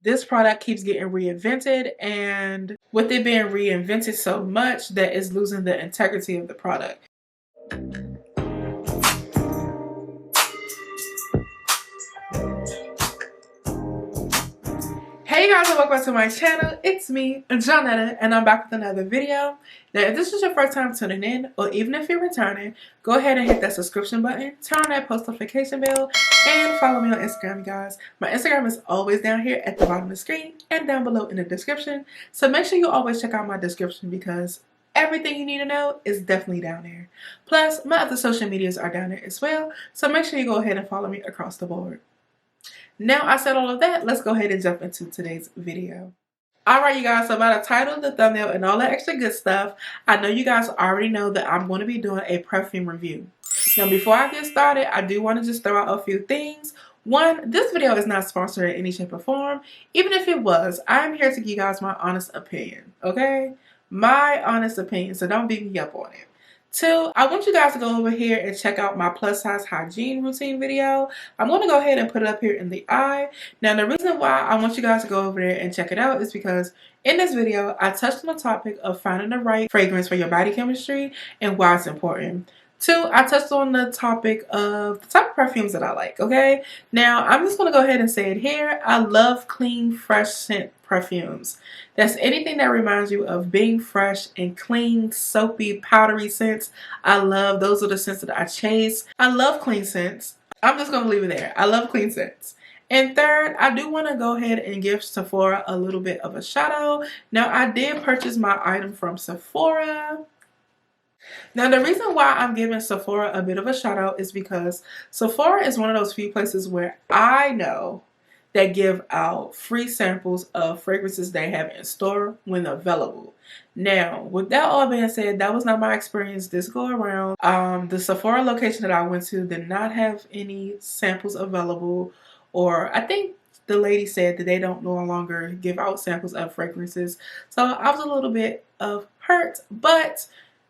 This product keeps getting reinvented, and with it being reinvented so much that it's losing the integrity of the product. Hey guys, and welcome back to my channel. It's me, Jonetta, and I'm back with another video. Now, if this is your first time tuning in, or even if you're returning, go ahead and hit that subscription button, turn on that post notification bell, and follow me on Instagram, you guys. My Instagram is always down here at the bottom of the screen and down below in the description. So make sure you always check out my description because everything you need to know is definitely down there. Plus, my other social medias are down there as well. So make sure you go ahead and follow me across the board. Now I said all of that, let's go ahead and jump into today's video. Alright you guys, so by the title, the thumbnail, and all that extra good stuff, I know you guys already know that I'm going to be doing a perfume review. Now before I get started, I do want to just throw out a few things. One, this video is not sponsored in any shape or form. Even if it was, I'm here to give you guys my honest opinion, okay? My honest opinion, so don't beat me up on it. Two, I want you guys to go over here and check out my plus size hygiene routine video. I'm going to go ahead and put it up here in the eye. Now the reason why I want you guys to go over there and check it out is because in this video I touched on the topic of finding the right fragrance for your body chemistry and why it's important. Two, I touched on the topic of the type of perfumes that I like, okay? Now, I'm just going to go ahead and say it here. I love clean, fresh scent perfumes. That's anything that reminds you of being fresh and clean, soapy, powdery scents. I love, those are the scents that I chase. I love clean scents. I'm just going to leave it there. I love clean scents. And third, I do want to go ahead and give Sephora a little bit of a shout out. Now, I did purchase my item from Sephora. Now, the reason why I'm giving Sephora a bit of a shout out is because Sephora is one of those few places where I know that give out free samples of fragrances they have in store when available. Now, with that all being said, that was not my experience this go around. The Sephora location that I went to did not have any samples available, or I think the lady said that they don't no longer give out samples of fragrances. So I was a little bit of hurt, but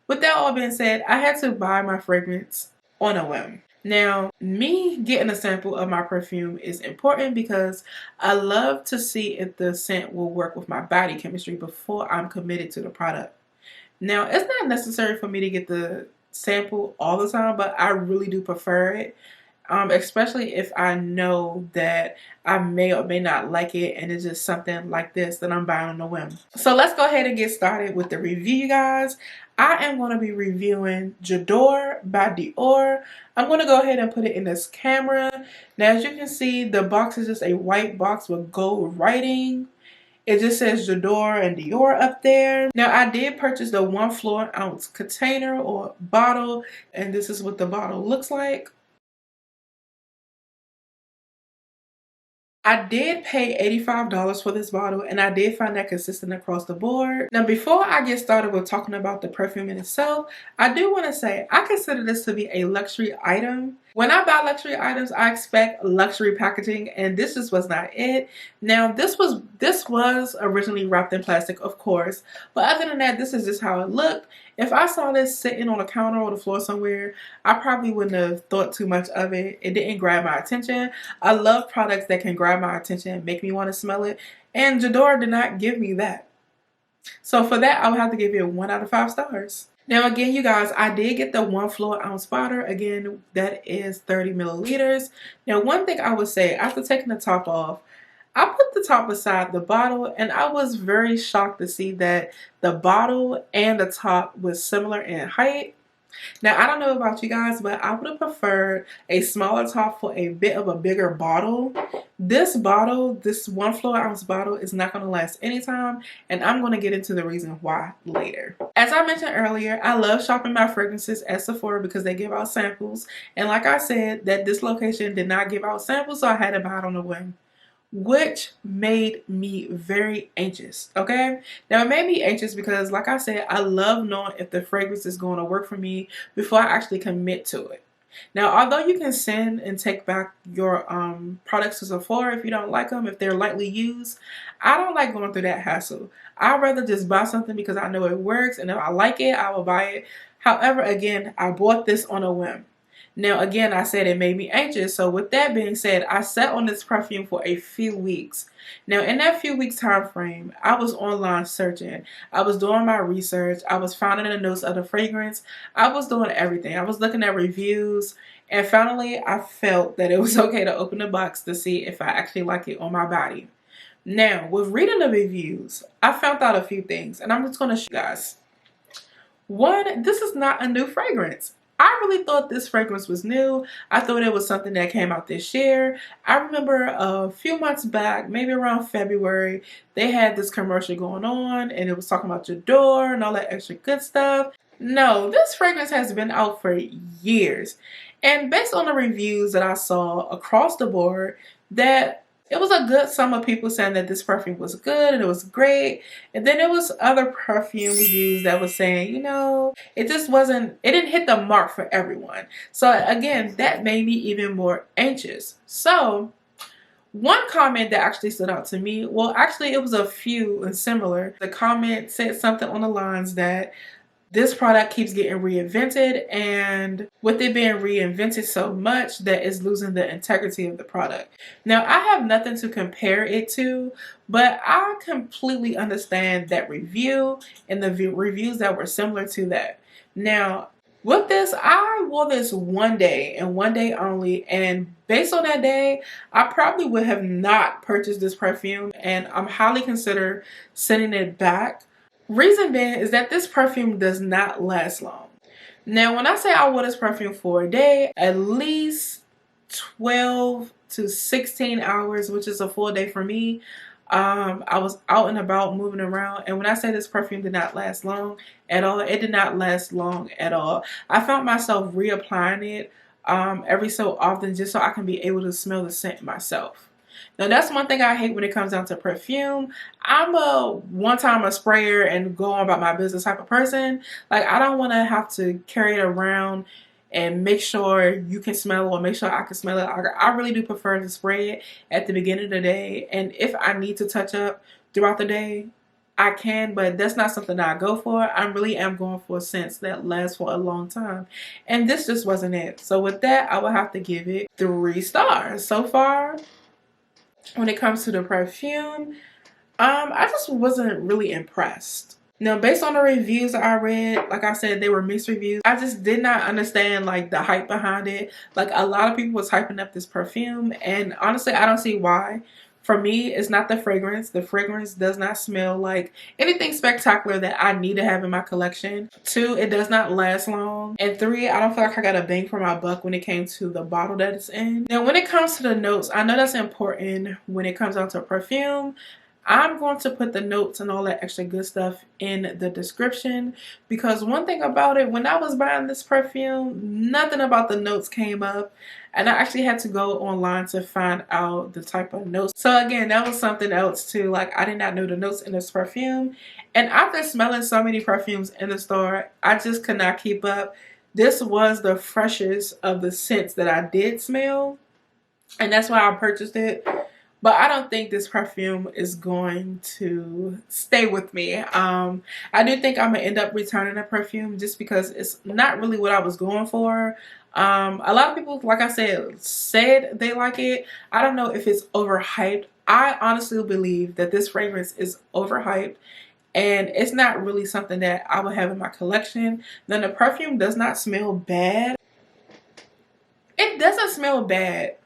with that all being said, I had to buy my fragrance on a whim. Now, me getting a sample of my perfume is important because I love to see if the scent will work with my body chemistry before I'm committed to the product. Now, it's not necessary for me to get the sample all the time, but I really do prefer it. Especially if I know that I may or may not like it and it's just something like this that I'm buying on a whim. So let's go ahead and get started with the review, you guys. I am going to be reviewing J'adore by Dior. I'm going to go ahead and put it in this camera. Now, as you can see, the box is just a white box with gold writing. It just says J'adore and Dior up there. Now, I did purchase the 1 fluid ounce container or bottle, and this is what the bottle looks like. I did pay $85 for this bottle, and I did find that consistent across the board. Now, before I get started with talking about the perfume in itself, I do want to say I consider this to be a luxury item. When I buy luxury items, I expect luxury packaging, and this just was not it. Now, this was originally wrapped in plastic, of course, but other than that, this is just how it looked. If I saw this sitting on a counter or the floor somewhere, I probably wouldn't have thought too much of it. It didn't grab my attention. I love products that can grab my attention and make me want to smell it, and J'adore did not give me that. So for that, I would have to give it 1 out of 5 stars. Now again, you guys, I did get the 1 fluid ounce bottle. Again, that is 30 milliliters. Now, one thing I would say, after taking the top off, I put the top beside the bottle, and I was very shocked to see that the bottle and the top was similar in height. Now, I don't know about you guys, but I would have preferred a smaller top for a bit of a bigger bottle. This bottle, this 1 fluid ounce bottle, is not going to last anytime, and I'm going to get into the reason why later. As I mentioned earlier, I love shopping my fragrances at Sephora because they give out samples, and like I said, that this location did not give out samples, so I had to buy it on a whim, which made me very anxious, okay? Now, it made me anxious because, like I said, I love knowing if the fragrance is going to work for me before I actually commit to it. Now, although you can send and take back your products to Sephora if you don't like them, if they're lightly used, I don't like going through that hassle. I'd rather just buy something because I know it works, and if I like it, I will buy it. However, again, I bought this on a whim. Now, again, I said it made me anxious. So with that being said, I sat on this perfume for a few weeks. Now, in that few weeks time frame, I was online searching. I was doing my research. I was finding the notes of the fragrance. I was doing everything. I was looking at reviews. And finally, I felt that it was okay to open the box to see if I actually like it on my body. Now, with reading the reviews, I found out a few things. And I'm just going to show you guys. One, this is not a new fragrance. I really thought this fragrance was new. I thought it was something that came out this year. I remember a few months back, maybe around February, they had this commercial going on and it was talking about your door and all that extra good stuff. No, this fragrance has been out for years. And based on the reviews that I saw across the board, that it was a good sum of people saying that this perfume was good and it was great. And then there was other perfume reviews that was saying, you know, it didn't hit the mark for everyone. So again, that made me even more anxious. So one comment that actually stood out to me, well, actually it was a few and similar. The comment said something on the lines that this product keeps getting reinvented, and with it being reinvented so much that it's losing the integrity of the product. Now, I have nothing to compare it to, but I completely understand that review and the reviews that were similar to that. Now, with this, I wore this one day and one day only, and based on that day, I probably would have not purchased this perfume, and I'm highly consider sending it back. Reason being is that this perfume does not last long. Now, when I say I wore this perfume for a day, at least 12 to 16 hours, which is a full day for me. I was out and about moving around, and when I say this perfume did not last long at all, it did not last long at all. I found myself reapplying it every so often just so I can be able to smell the scent myself. Now, that's one thing I hate when it comes down to perfume. I'm a one-time a sprayer and go on about my business type of person. Like, I don't want to have to carry it around and make sure you can smell it or make sure I can smell it. I really do prefer to spray it at the beginning of the day. And if I need to touch up throughout the day, I can, but that's not something that I go for. I really am going for scents that last for a long time. And this just wasn't it. So with that, I would have to give it 3 stars. So far, when it comes to the perfume, I just wasn't really impressed. Now, based on the reviews I read, like I said, they were mixed reviews. I just did not understand like the hype behind it. Like, a lot of people was hyping up this perfume, and honestly, I don't see why. For me, it's not the fragrance. The fragrance does not smell like anything spectacular that I need to have in my collection. 2, it does not last long. And 3, I don't feel like I got a bang for my buck when it came to the bottle that it's in. Now, when it comes to the notes, I know that's important when it comes down to a perfume. I'm going to put the notes and all that extra good stuff in the description, because one thing about it, when I was buying this perfume, nothing about the notes came up, and I actually had to go online to find out the type of notes. So again, that was something else too. Like, I did not know the notes in this perfume, and after smelling so many perfumes in the store, I just could not keep up. This was the freshest of the scents that I did smell, and that's why I purchased it. But I don't think this perfume is going to stay with me. I do think I'm going to end up returning the perfume just because it's not really what I was going for. A lot of people, like I said they like it. I don't know if it's overhyped. I honestly believe that this fragrance is overhyped, and it's not really something that I would have in my collection. Then the perfume does not smell bad. It doesn't smell bad.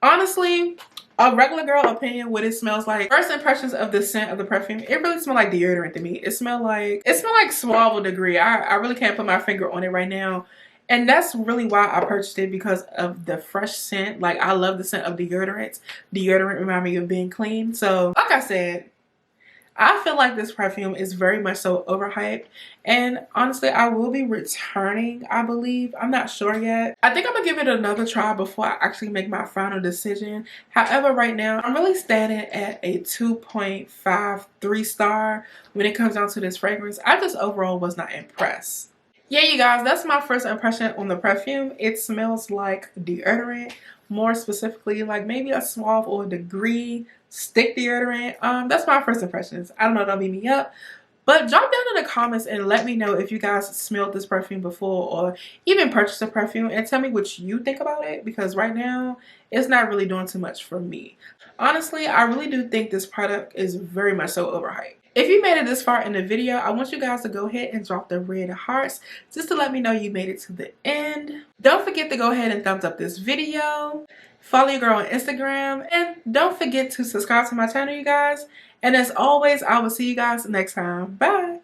Honestly, a regular girl opinion, what it smells like. First impressions of the scent of the perfume, it really smells like deodorant to me. It smells like Suave Degree. I really can't put my finger on it right now. And that's really why I purchased it, because of the fresh scent. Like, I love the scent of deodorants. Deodorant reminds me of being clean. So, like I said, I feel like this perfume is very much so overhyped, and honestly, I will be returning, I believe. I'm not sure yet. I think I'm gonna give it another try before I actually make my final decision. However, right now, I'm really standing at a 2.53 star when it comes down to this fragrance. I just overall was not impressed. Yeah, you guys, that's my first impression on the perfume. It smells like deodorant, more specifically like maybe a Suave or Degree stick deodorant. That's my first impressions. I don't know, don't beat me up, But drop down in the comments and let me know if you guys smelled this perfume before or even purchased a perfume, and tell me what you think about it, because right now it's not really doing too much for me. Honestly, I really do think this product is very much so overhyped. If you made it this far in the video, I want you guys to go ahead and drop the red hearts just to let me know you made it to the end. Don't forget to go ahead and thumbs up this video. Follow your girl on Instagram. And don't forget to subscribe to my channel, you guys. And as always, I will see you guys next time. Bye.